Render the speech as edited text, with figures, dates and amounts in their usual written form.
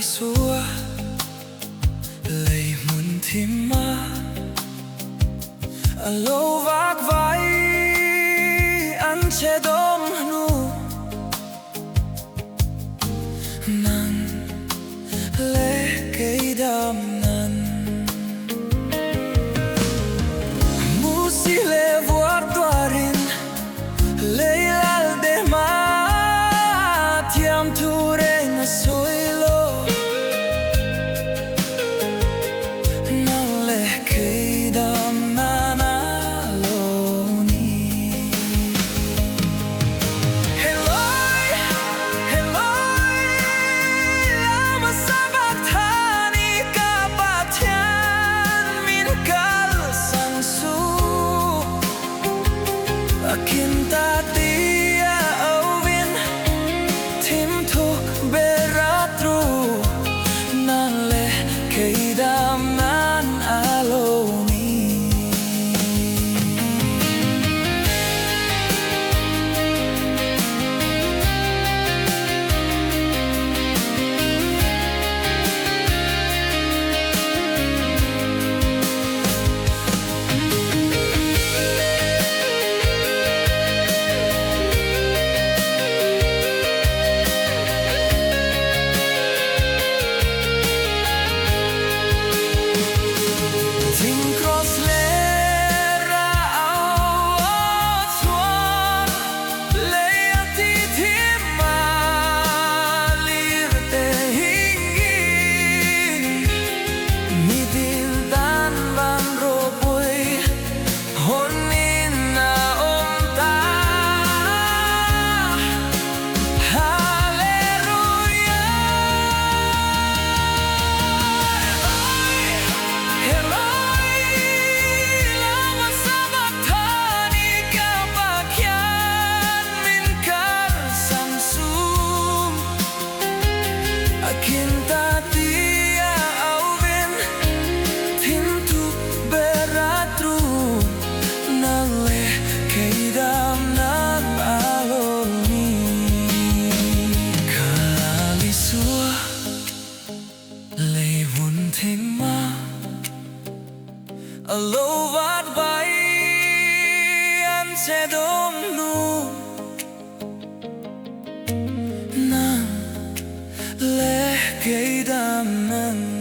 Xua lấy muốn thêm ma lâu vác vai ăn che đom nu nan lệ cây đam nan musi le vuar tuarin le al de ma tiam tu reina soy Kinta tia awin tim thuk beratru nan le keidam nan aloni Kinta tia awin tim thuk beratru nan le keidam nan aloni kali sua lei vun thing ma alo vat vai an che dom nu le keidam nan